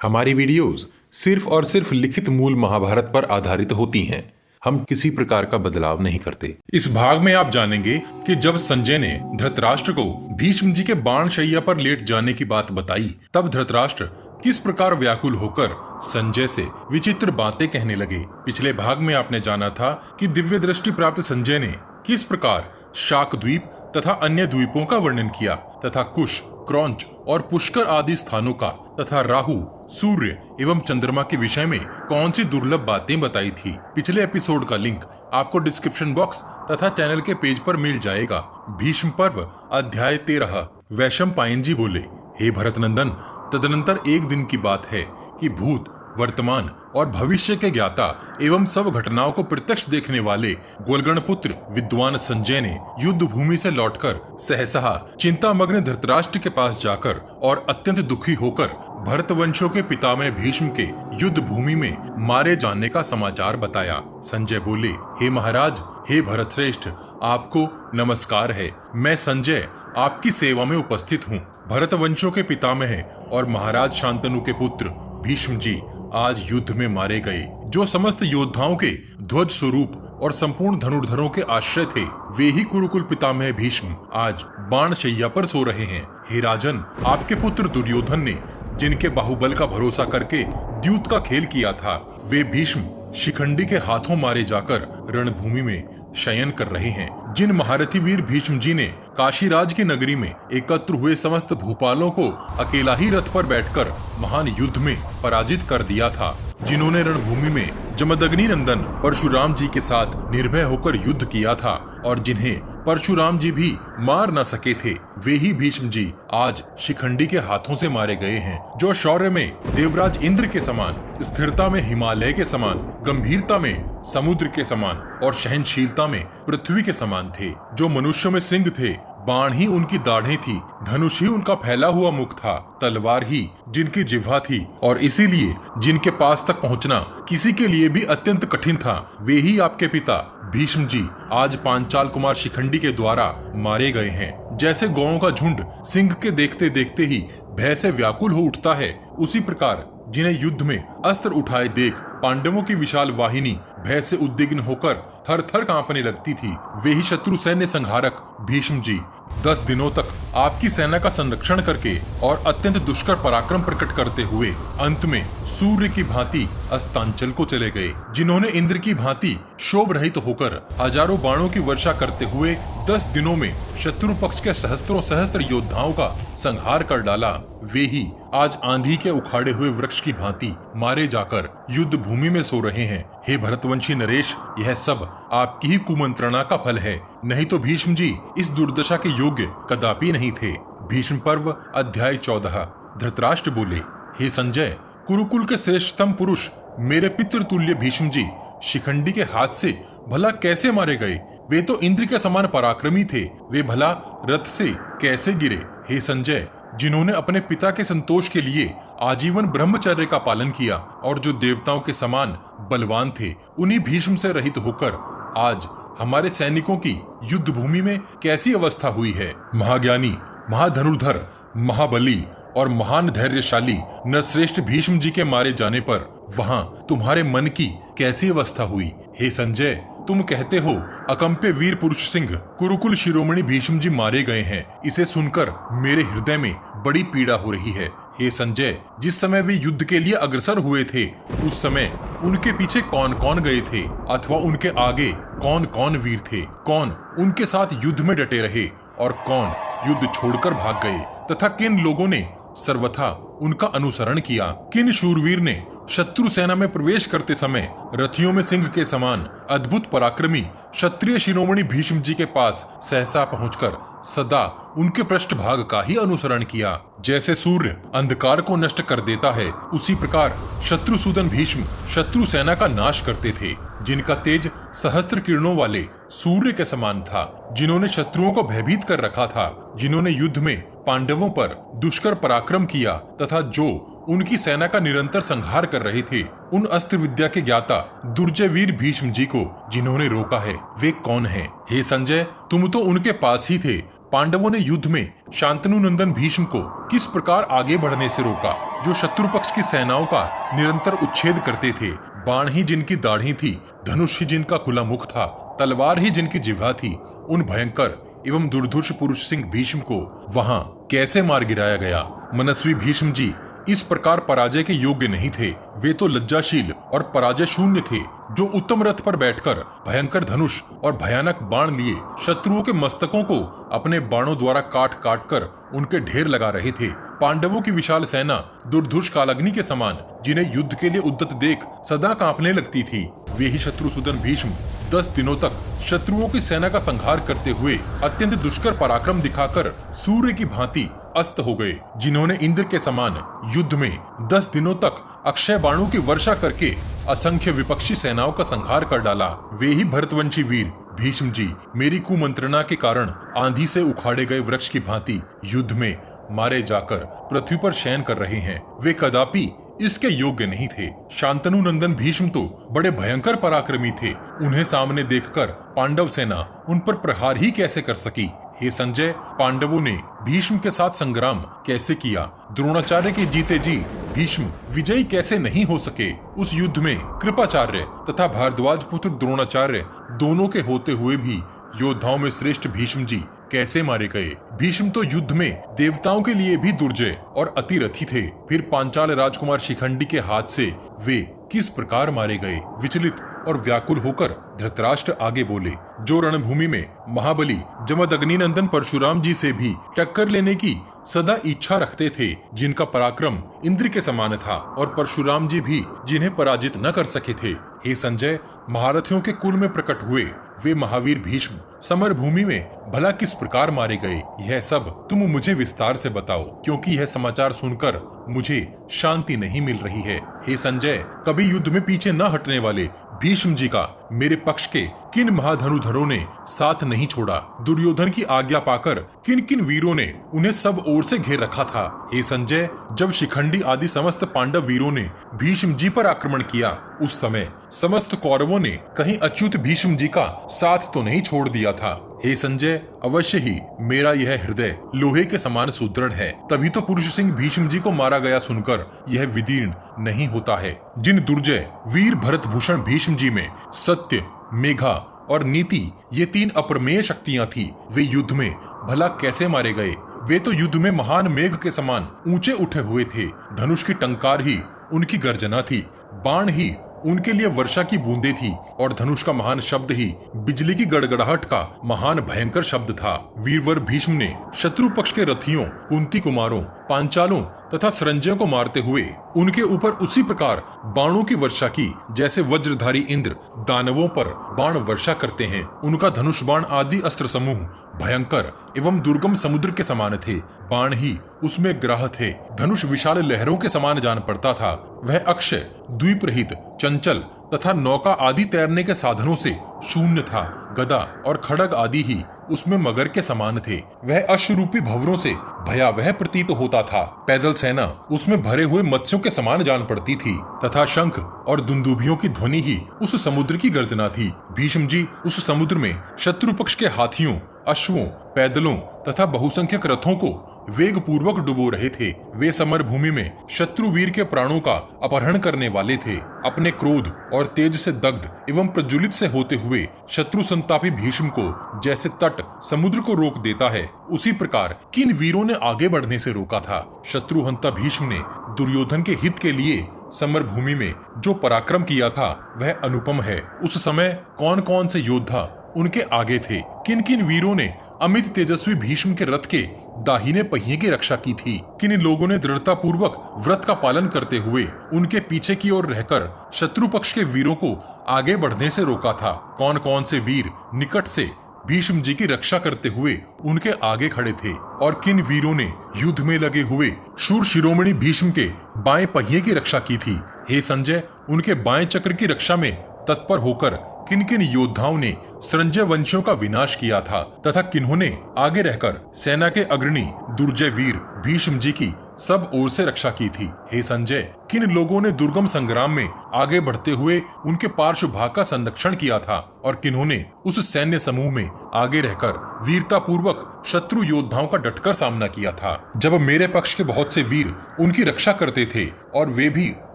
हमारी वीडियोस सिर्फ और सिर्फ लिखित मूल महाभारत पर आधारित होती हैं। हम किसी प्रकार का बदलाव नहीं करते। इस भाग में आप जानेंगे कि जब संजय ने धृतराष्ट्र को भीष्म जी के बाण शैया पर लेट जाने की बात बताई, तब धृतराष्ट्र किस प्रकार व्याकुल होकर संजय से विचित्र बातें कहने लगे। पिछले भाग में आपने जाना था कि दिव्य दृष्टि प्राप्त संजय ने किस प्रकार शाकद्वीप तथा अन्य द्वीपों का वर्णन किया तथा कुश, क्रौंच और पुष्कर आदि स्थानों का तथा राहु, सूर्य एवं चंद्रमा के विषय में कौन सी दुर्लभ बातें बताई थी। पिछले एपिसोड का लिंक आपको डिस्क्रिप्शन बॉक्स तथा चैनल के पेज पर मिल जाएगा। भीष्म पर्व अध्याय 13। वैशंपायन जी बोले, हे भरत नंदन, तदनंतर एक दिन की बात है कि भूत, वर्तमान और भविष्य के ज्ञाता एवं सब घटनाओं को प्रत्यक्ष देखने वाले गोलगण पुत्र विद्वान संजय ने युद्ध भूमि से लौटकर सहसा चिंतामग्न धृतराष्ट्र के पास जाकर और अत्यंत दुखी होकर भरतवंशों के पितामह भीष्म के युद्ध भूमि में मारे जाने का समाचार बताया। संजय बोले, हे महाराज, हे भरत श्रेष्ठ, आपको नमस्कार है। मैं संजय आपकी सेवा में उपस्थित हूँ। भरतवंशों के पितामह और महाराज शांतनु के पुत्र भीष्म जी आज युद्ध में मारे गए। जो समस्त योद्धाओं के ध्वज स्वरूप और संपूर्ण धनुर्धरों के आश्रय थे, वे ही कुरुकुल पितामह भीष्म आज बाण शैया पर सो रहे हैं। हे राजन, आपके पुत्र दुर्योधन ने जिनके बाहुबल का भरोसा करके द्यूत का खेल किया था, वे भीष्म शिखंडी के हाथों मारे जाकर रणभूमि में शयन कर रहे हैं। जिन महारथी वीर भीष्म जी ने काशीराज की नगरी में एकत्र हुए समस्त भूपालों को अकेला ही रथ पर बैठकर महान युद्ध में पराजित कर दिया था, जिन्होंने रणभूमि में जमदग्नि नंदन परशुराम जी के साथ निर्भय होकर युद्ध किया था और जिन्हें परशुराम जी भी मार न सके थे, वे ही भीष्म जी आज शिखंडी के हाथों से मारे गए हैं। जो शौर्य में देवराज इंद्र के समान, स्थिरता में हिमालय के समान, गंभीरता में समुद्र के समान और सहनशीलता में पृथ्वी के समान थे। जो मनुष्यों में सिंह थे, बाण ही उनकी दाढ़ें थी, धनुष ही उनका फैला हुआ मुख था, तलवार ही जिनकी जिह्वा थी और इसीलिए जिनके पास तक पहुंचना किसी के लिए भी अत्यंत कठिन था, वे ही आपके पिता भीष्म जी आज पांचाल कुमार शिखंडी के द्वारा मारे गए हैं। जैसे गौओं का झुंड सिंह के देखते देखते ही भय से व्याकुल हो उठता है, उसी प्रकार जिन्हें युद्ध में अस्त्र उठाए देख पांडवों की विशाल वाहिनी भय से उद्विग्न होकर थर थर कांपने लगती थी, वे ही शत्रु सैन्य संहारक भीष्म जी 10 दिनों तक आपकी सेना का संरक्षण करके और अत्यंत दुष्कर पराक्रम प्रकट करते हुए अंत में सूर्य की भांति अस्तांचल को चले गए। जिन्होंने इंद्र की भांति शोभ रहित होकर हजारों बाणों की वर्षा करते हुए 10 दिनों में शत्रु पक्ष के सहस्त्रों सहस्त्र योद्धाओं का संहार कर डाला, वे ही आज आंधी के उखाड़े हुए वृक्ष की भांति मारे जाकर युद्ध भूमि में सो रहे हैं। हे भरतवंशी नरेश, यह सब आपकी ही कुमंत्रणा का फल है, नहीं तो भीष्म जी इस दुर्दशा के योग्य कदापि नहीं थे। भीष्म पर्व अध्याय 14। धृतराष्ट्र बोले, हे संजय, कुरुकुल के श्रेष्ठतम पुरुष मेरे पितृतुल्य भीष्म जी शिखंडी के हाथ से भला कैसे मारे गए? वे तो इंद्र के समान पराक्रमी थे, वे भला रथ से कैसे गिरे? हे संजय, जिन्होंने अपने पिता के संतोष के लिए आजीवन ब्रह्मचर्य का पालन किया और जो देवताओं के समान बलवान थे, उन्हीं भीष्म से रहित होकर आज हमारे सैनिकों की युद्ध भूमि में कैसी अवस्था हुई है। महाज्ञानी, महाधनुर्धर, महाबली और महान धैर्यशाली नरश्रेष्ठ भीष्म जी के मारे जाने पर वहां तुम्हारे मन की कैसी अवस्था हुई? हे संजय, तुम कहते हो अकंप्य वीर पुरुष सिंह कुरुकुल शिरोमणि भीष्म जी मारे गए हैं, इसे सुनकर मेरे हृदय में बड़ी पीड़ा हो रही है। हे संजय, जिस समय वे युद्ध के लिए अग्रसर हुए थे, उस समय उनके पीछे कौन कौन गए थे अथवा उनके आगे कौन कौन वीर थे? कौन उनके साथ युद्ध में डटे रहे और कौन युद्ध छोड़कर भाग गए तथा किन लोगों ने सर्वथा उनका अनुसरण किया? किन शूरवीर ने शत्रु सेना में प्रवेश करते समय रथियों में सिंह के समान अद्भुत पराक्रमी क्षत्रिय शिरोमणि भीष्म जी के पास सहसा पहुंचकर सदा उनके पृष्ठभाग का ही अनुसरण किया? जैसे सूर्य अंधकार को नष्ट कर देता है, उसी प्रकार शत्रुसूदन भीष्म शत्रु सेना का नाश करते थे, जिनका तेज सहस्त्र किरणों वाले सूर्य के समान था, जिन्होंने शत्रुओं को भयभीत कर रखा था, जिन्होंने युद्ध में पांडवों पर दुष्कर पराक्रम किया तथा जो उनकी सेना का निरंतर संहार कर रहे थे, उन अस्त्र विद्या के ज्ञाता दुर्जय वीर भीष्म जी को जिन्होंने रोका है, वे कौन हैं? हे संजय, तुम तो उनके पास ही थे पांडवों ने युद्ध में शांतनु नंदन भीष्म को किस प्रकार आगे बढ़ने से रोका, जो शत्रु पक्ष की सेनाओं का निरंतर उच्छेद करते थे। बाण ही जिनकी दाढ़ी थी, धनुष ही जिनका खुला मुख था, तलवार ही जिनकी जिह्वा थी, उन भयंकर एवं दुर्धुष पुरुष सिंह भीष्म को वहां कैसे मार गिराया गया। मनस्वी भीष्म जी इस प्रकार पराजय के योग्य नहीं थे। वे तो लज्जाशील और पराजय शून्य थे, जो उत्तम रथ पर बैठकर भयंकर धनुष और भयानक बाण लिए शत्रुओं के मस्तकों को अपने बाणों द्वारा काट काट कर उनके ढेर लगा रहे थे। पांडवों की विशाल सेना दुर्धुष कालाग्नि के समान, जिन्हें युद्ध के लिए उद्यत देख सदा कांपने लगती थी, वे ही शत्रुसूदन भीष्म 10 दिनों तक शत्रुओं की सेना का संहार करते हुए अत्यंत दुष्कर पराक्रम दिखाकर सूर्य की भांति अस्त हो गए। जिन्होंने इंद्र के समान युद्ध में 10 दिनों तक अक्षय बाणों की वर्षा करके असंख्य विपक्षी सेनाओं का संहार कर डाला, वे ही भरतवंशी वीर भीष्म जी मेरी कुमंत्रणा के कारण आंधी से उखाड़े गए वृक्ष की भांति युद्ध में मारे जाकर पृथ्वी पर शयन कर रहे हैं। वे कदापि इसके योग्य नहीं थे। शांतनु नंदन भीष्म तो बड़े भयंकर पराक्रमी थे, उन्हें सामने देखकर पांडव सेना उन पर प्रहार ही कैसे कर सकी। हे संजय, पांडवों ने भीष्म के साथ संग्राम कैसे किया? द्रोणाचार्य के जीते जी भीष्म विजयी कैसे नहीं हो सके? उस युद्ध में कृपाचार्य तथा भारद्वाज पुत्र द्रोणाचार्य दोनों के होते हुए भी योद्धाओं में श्रेष्ठ भीष्म जी कैसे मारे गए? भीष्म तो युद्ध में देवताओं के लिए भी दुर्जय और अतिरथी थे। फिर पांचाल राजकुमार शिखंडी के हाथ से वे किस प्रकार मारे गए? विचलित और व्याकुल होकर धृतराष्ट्र आगे बोले, जो रणभूमि में महाबली जमदग्नि नंदन परशुराम जी से भी टक्कर लेने की सदा इच्छा रखते थे, जिनका पराक्रम इंद्र के समान था और परशुराम जी भी जिन्हें पराजित न कर सके थे। हे संजय, महारथियों के कुल में प्रकट हुए वे महावीर भीष्म समर भूमि में भला किस प्रकार मारे गए? यह सब तुम मुझे विस्तार से बताओ, क्योंकि यह समाचार सुनकर मुझे शांति नहीं मिल रही है। हे संजय, कभी युद्ध में पीछे न हटने वाले भीष्म जी का मेरे पक्ष के किन महाधनुधरों ने साथ नहीं छोड़ा? दुर्योधन की आज्ञा पाकर किन किन वीरों ने उन्हें सब ओर से घेर रखा था? हे संजय, जब शिखंडी आदि समस्त पांडव वीरों ने भीष्म जी पर आक्रमण किया, उस समय समस्त कौरवों ने कहीं अच्युत भीष्म जी का साथ तो नहीं छोड़ दिया था? हे संजय, अवश्य ही मेरा यह हृदय लोहे के समान सुदृढ़ है, तभी तो पुरुष सिंह भीष्म जी को मारा गया सुनकर यह विदीर्ण नहीं होता है। जिन दुर्जय वीर भरत भूषण भीष्म जी में सत्य, मेघा और नीति ये 3 अप्रमेय शक्तियां थी, वे युद्ध में भला कैसे मारे गए? वे तो युद्ध में महान मेघ के समान ऊंचे उठे हुए थे। धनुष की टंकार ही उनकी गर्जना थी, बाण ही उनके लिए वर्षा की बूंदें थी और धनुष का महान शब्द ही बिजली की गड़गड़ाहट का महान भयंकर शब्द था। वीरवर भीष्म ने शत्रु पक्ष के रथियों, कुंती कुमारों, पांचालों तथा संजयों को मारते हुए उनके ऊपर उसी प्रकार बाणों की वर्षा की जैसे वज्रधारी इंद्र दानवों पर बाण वर्षा करते हैं। उनका धनुष बाण आदि अस्त्र समूह भयंकर एवं दुर्गम समुद्र के समान थे, बाण ही उसमें ग्राह थे। धनुष विशाल लहरों के समान जान पड़ता था। वह अक्षय, द्वीप रहित, चंचल तथा नौका आदि तैरने के साधनों से शून्य था। गदा और खड़ग आदि ही उसमें मगर के समान थे। वह अश्वरूपी भंवरों से भयावह प्रतीत होता था। पैदल सेना उसमें भरे हुए मत्स्यों के समान जान पड़ती थी तथा शंख और दुंदुभियों की ध्वनि ही उस समुद्र की गर्जना थी। भीष्म जी उस समुद्र में शत्रु पक्ष के हाथियों, अश्वों, पैदलों तथा बहुसंख्यक रथों को वेग पूर्वक डुबो रहे थे। वे समर भूमि में शत्रु वीर के प्राणों का अपहरण करने वाले थे। अपने क्रोध और तेज से दग्ध एवं प्रज्वलित से होते हुए शत्रु संतापी भीष्म को जैसे तट समुद्र को रोक देता है, उसी प्रकार किन वीरों ने आगे बढ़ने से रोका था? शत्रुहंता भीष्म ने दुर्योधन के हित के लिए समर भूमि में जो पराक्रम किया था वह अनुपम है। उस समय कौन कौन से योद्धा उनके आगे थे? किन किन वीरों ने अमित तेजस्वी भीष्म के रथ के दाहिने पहिए की रक्षा की थी? किन लोगों ने दृढ़ता पूर्वक व्रत का पालन करते हुए उनके पीछे की ओर रहकर शत्रु पक्ष के वीरों को आगे बढ़ने से रोका था? कौन कौन से वीर निकट से भीष्म जी की रक्षा करते हुए उनके आगे खड़े थे? और किन वीरों ने युद्ध में लगे हुए शूर शिरोमणि भीष्म के बाएं पहिए की रक्षा की थी? हे संजय, उनके बाएं चक्र की रक्षा में तत्पर होकर किन किन योद्धाओं ने संजय वंशियों का विनाश किया था तथा किन्होंने आगे रहकर सेना के अग्रणी दुर्जय वीर भीष्म जी की सब ओर से रक्षा की थी। हे संजय, किन लोगों ने दुर्गम संग्राम में आगे बढ़ते हुए उनके पार्श्व भाग का संरक्षण किया था और किन्होंने उस सैन्य समूह में आगे रहकर वीरता पूर्वक शत्रु योद्धाओं का डटकर सामना किया था। जब मेरे पक्ष के बहुत से वीर उनकी रक्षा करते थे और वे भी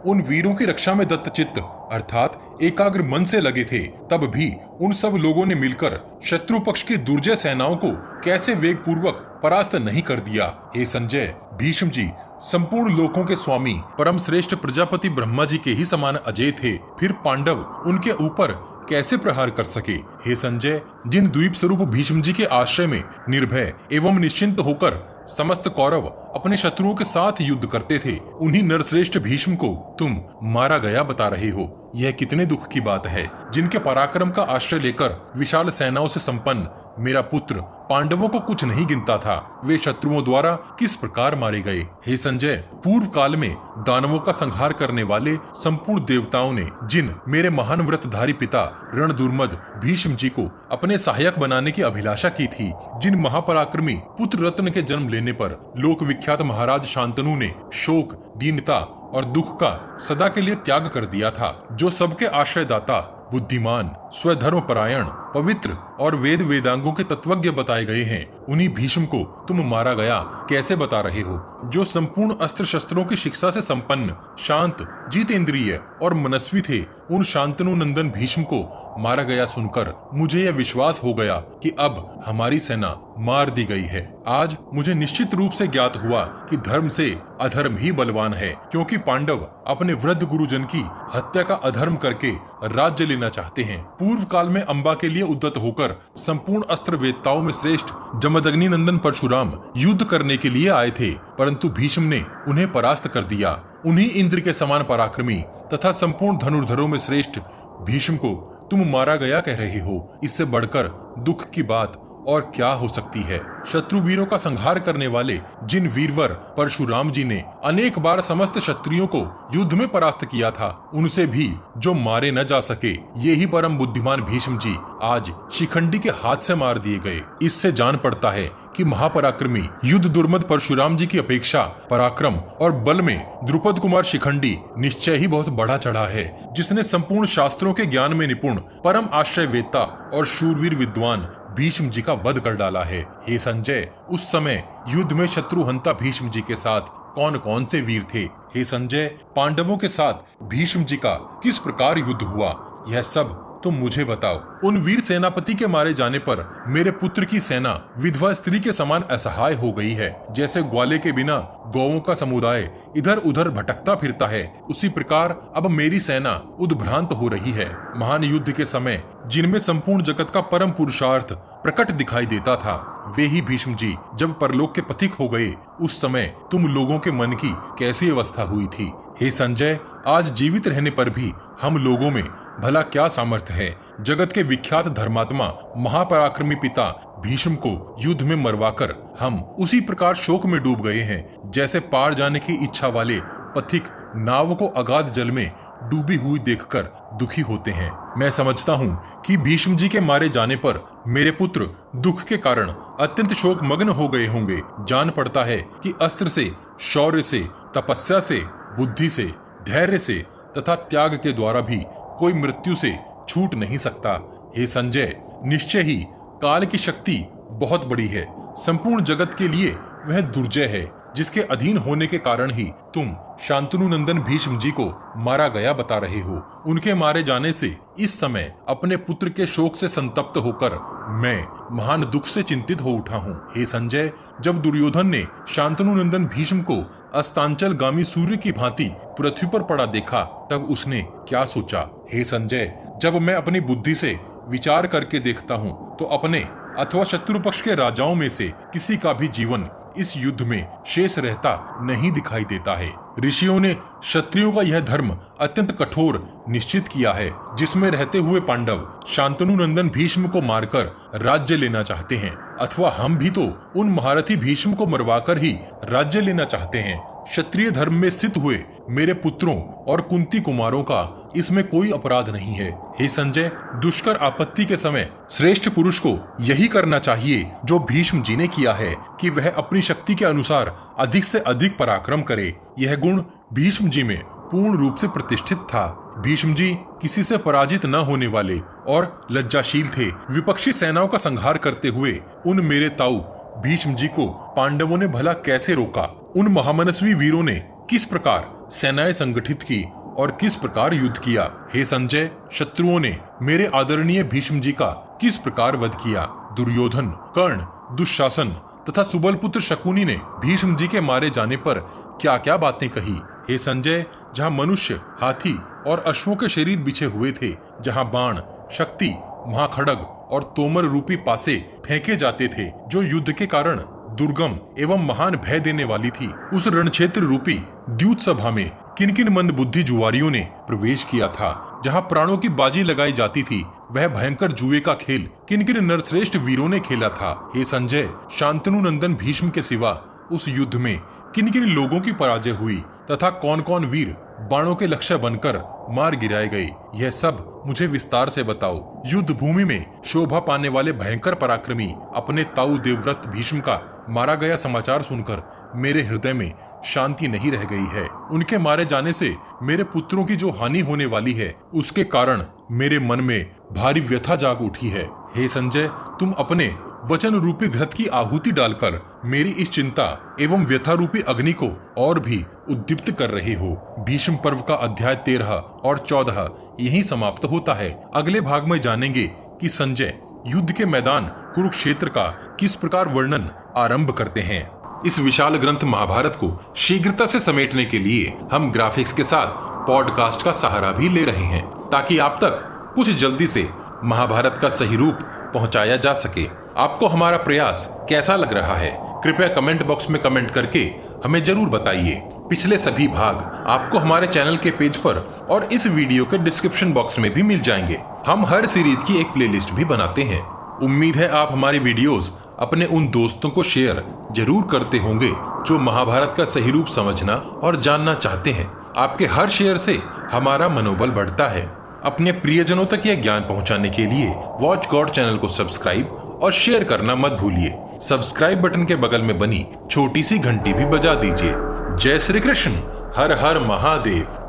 उन वीरों की रक्षा में दत्तचित्त अर्थात एकाग्र मन से लगे थे, तब भी उन सब लोगों ने मिलकर शत्रु पक्ष की दुर्जय सेनाओं को कैसे वेग पूर्वक परास्त नहीं कर दिया। हे संजय, भीष्म जी संपूर्ण लोकों के स्वामी परम श्रेष्ठ प्रजापति ब्रह्मा जी के ही समान अजय थे, फिर पांडव उनके ऊपर कैसे प्रहार कर सके। हे संजय, जिन द्वीप स्वरूप भीष्म जी के आश्रय में निर्भय एवं निश्चिंत होकर समस्त कौरव अपने शत्रुओं के साथ युद्ध करते थे, उन्हीं नरश्रेष्ठ भीष्म को तुम मारा गया बता रहे हो। यह कितने दुख की बात है। जिनके पराक्रम का आश्रय लेकर विशाल सेनाओं से संपन्न मेरा पुत्र पांडवों को कुछ नहीं गिनता था, वे शत्रुओं द्वारा किस प्रकार मारे गए। हे संजय, पूर्व काल में दानवों का संहार करने वाले संपूर्ण देवताओं ने जिन मेरे महान व्रतधारी पिता रणदुर्मद भीष्म जी को अपने सहायक बनाने की अभिलाषा की थी, जिन महापराक्रमी पुत्र रत्न के जन्म लेने पर लोक विख्यात महाराज शांतनु ने शोक, दीनता और दुख का सदा के लिए त्याग कर दिया था, जो सबके आश्रयदाता, बुद्धिमान, स्वधर्म परायण, पवित्र और वेद वेदांगों के तत्वज्ञ बताए गए हैं, उन्हीं भीष्म को तुम मारा गया कैसे बता रहे हो। जो संपूर्ण अस्त्र शस्त्रों की शिक्षा से संपन्न, शांत, जितेंद्रिय और मनस्वी थे, उन शांतनु नंदन भीष्म को मारा गया सुनकर मुझे यह विश्वास हो गया कि अब हमारी सेना मार दी गई है। आज मुझे निश्चित रूप से ज्ञात हुआ कि धर्म से अधर्म ही बलवान है, क्योंकि पांडव अपने वृद्ध गुरुजन की हत्या का अधर्म करके राज्य लेना चाहते हैं। पूर्व काल में अंबा के लिए उद्यत होकर संपूर्ण अस्त्र वेदताओं में श्रेष्ठ जमदग्नि नंदन परशुराम युद्ध करने के लिए आए थे, परंतु भीष्म ने उन्हें परास्त कर दिया। उन्हीं इंद्र के समान पराक्रमी तथा संपूर्ण धनुर्धरों में श्रेष्ठ भीष्म को तुम मारा गया कह रहे हो। इससे बढ़कर दुख की बात और क्या हो सकती है। शत्रु वीरों का संहार करने वाले जिन वीरवर परशुराम जी ने अनेक बार समस्त क्षत्रियों को युद्ध में परास्त किया था, उनसे भी जो मारे न जा सके, ये ही परम बुद्धिमान भीष्म जी आज शिखंडी के हाथ से मार दिए गए। इससे जान पड़ता है कि महापराक्रमी युद्ध दुर्मद परशुराम जी की अपेक्षा पराक्रम और बल में द्रुपद कुमार शिखंडी निश्चय ही बहुत बढ़ा चढ़ा है, जिसने संपूर्ण शास्त्रों के ज्ञान में निपुण परम आश्रय वेत्ता और शूरवीर विद्वान भीष्म जी का वध कर डाला है। हे संजय, उस समय युद्ध में शत्रुहंता भीष्म जी के साथ कौन कौन से वीर थे। हे संजय, पांडवों के साथ भीष्म जी का किस प्रकार युद्ध हुआ, यह सब तुम मुझे बताओ। उन वीर सेनापति के मारे जाने पर मेरे पुत्र की सेना विधवा स्त्री के समान असहाय हो गई है। जैसे ग्वाले के बिना गौओं का समुदाय इधर उधर भटकता फिरता है, उसी प्रकार अब मेरी सेना उद्भ्रांत हो रही है। महान युद्ध के समय जिनमें संपूर्ण जगत का परम पुरुषार्थ प्रकट दिखाई देता था, वे ही भीष्म जी जब परलोक के पथिक हो गए, उस समय तुम लोगों के मन की कैसी अवस्था हुई थी। हे संजय, आज जीवित रहने पर भी हम लोगों में भला क्या सामर्थ्य है। जगत के विख्यात धर्मात्मा महापराक्रमी पिता भीष्म को युद्ध में मरवाकर हम उसी प्रकार शोक में डूब गए हैं, जैसे पार जाने की इच्छा वाले पथिक नाव को अगाध जल में डूबी हुई देखकर दुखी होते हैं। मैं समझता हूँ कि भीष्म जी के मारे जाने पर मेरे पुत्र दुख के कारण अत्यंत शोक मग्न हो गए होंगे। जान पड़ता है कि अस्त्र से, शौर्य से, तपस्या से, बुद्धि से, धैर्य से तथा त्याग के द्वारा भी कोई मृत्यु से छूट नहीं सकता। हे संजय, निश्चय ही काल की शक्ति बहुत बड़ी है। संपूर्ण जगत के लिए वह दुर्जय है, जिसके अधीन होने के कारण ही तुम शांतनु नंदन भीष्म जी को मारा गया बता रहे हो। उनके मारे जाने से इस समय अपने पुत्र के शोक से संतप्त होकर मैं महान दुख से चिंतित हो उठा हूँ। हे संजय, जब दुर्योधन ने शांतनु नंदन भीष्म को अस्तांचल गामी सूर्य की भांति पृथ्वी पर पड़ा देखा, तब उसने क्या सोचा। हे संजय, जब मैं अपनी बुद्धि से विचार करके देखता हूँ तो अपने अथवा शत्रु पक्ष के राजाओं में से किसी का भी जीवन इस युद्ध में शेष रहता नहीं दिखाई देता है। ऋषियों ने क्षत्रियों का यह धर्म अत्यंत कठोर निश्चित किया है, जिसमें रहते हुए पांडव शांतनु नंदन भीष्म को मारकर राज्य लेना चाहते हैं, अथवा हम भी तो उन महारथी भीष्म को मरवाकर ही राज्य लेना चाहते हैं। क्षत्रिय धर्म में स्थित हुए मेरे पुत्रों और कुंती कुमारों का इसमें कोई अपराध नहीं है। हे संजय, दुष्कर आपत्ति के समय श्रेष्ठ पुरुष को यही करना चाहिए जो भीष्म जी ने किया है कि वह अपनी शक्ति के अनुसार अधिक से अधिक पराक्रम करे। यह गुण भीष्म जी में पूर्ण रूप से प्रतिष्ठित था। भीष्म जी किसी से पराजित न होने वाले और लज्जाशील थे। विपक्षी सेनाओं का संहार करते हुए उन मेरे ताऊ भीष्म जी को पांडवों ने भला कैसे रोका? उन महामनस्वी वीरों ने किस प्रकार सेनाएं संगठित की और किस प्रकार युद्ध किया? हे संजय, शत्रुओं ने मेरे आदरणीय भीष्म जी का किस प्रकार वध किया? दुर्योधन, कर्ण, दुशासन तथा सुबलपुत्र शकुनी ने भीष्म जी के मारे जाने पर क्या क्या बातें कही? हे संजय, जहाँ मनुष्य, हाथी और अश्वों के शरीर बिछे हुए थे, जहाँ बाण, शक्ति, महाखड़ग और तोमर रूपी पासे फेंके जाते थे जो युद्ध के कारण दुर्गम एवं महान भय देने वाली थी, उस रणक्षेत्र रूपी द्यूत सभा में किन किन मंद बुद्धि जुआरियों ने प्रवेश किया था? जहाँ प्राणों की बाजी लगाई जाती थी, वह भयंकर जुए का खेल किन किन नरश्रेष्ठ वीरों ने खेला था? हे संजय, शांतनु नंदन भीष्म के सिवा उस युद्ध में किन किन लोगों की पराजय हुई तथा कौन कौन वीर बाणों के लक्ष्य बनकर मार गिराए गए? यह सब मुझे विस्तार से बताओ। युद्ध भूमि में शोभा पाने वाले भयंकर पराक्रमी अपने ताऊ देवव्रत भीष्म का मारा गया समाचार सुनकर मेरे हृदय में शांति नहीं रह गई है। उनके मारे जाने से मेरे पुत्रों की जो हानि होने वाली है, उसके कारण मेरे मन में भारी व्यथा जाग उठी है। हे संजय, तुम अपने वचन रूपी घृत की आहुति डालकर मेरी इस चिंता एवं व्यथा रूपी अग्नि को और भी उद्दीप्त कर रहे हो। भीष्म पर्व का अध्याय 13 और 14 यहीं समाप्त होता है। अगले भाग में जानेंगे कि संजय युद्ध के मैदान कुरुक्षेत्र का किस प्रकार वर्णन आरंभ करते हैं। इस विशाल ग्रंथ महाभारत को शीघ्रता से समेटने के लिए हम ग्राफिक्स के साथ पॉडकास्ट का सहारा भी ले रहे हैं, ताकि आप तक कुछ जल्दी से महाभारत का सही रूप पहुंचाया जा सके। आपको हमारा प्रयास कैसा लग रहा है? कृपया कमेंट बॉक्स में कमेंट करके हमें जरूर बताइए। पिछले सभी भाग आपको हमारे चैनल के पेज पर और इस वीडियो के डिस्क्रिप्शन बॉक्स में भी मिल जाएंगे। हम हर सीरीज की एक प्लेलिस्ट भी बनाते हैं। उम्मीद है आप हमारी वीडियोस अपने उन दोस्तों को शेयर जरूर करते होंगे जो महाभारत का सही रूप समझना और जानना चाहते हैं। आपके हर शेयर से हमारा मनोबल बढ़ता है। अपने प्रियजनों तक यह ज्ञान पहुंचाने के लिए वॉच गॉड चैनल को सब्सक्राइब और शेयर करना मत भूलिए। सब्सक्राइब बटन के बगल में बनी छोटी सी घंटी भी बजा दीजिए। जय श्री कृष्ण। हर हर महादेव।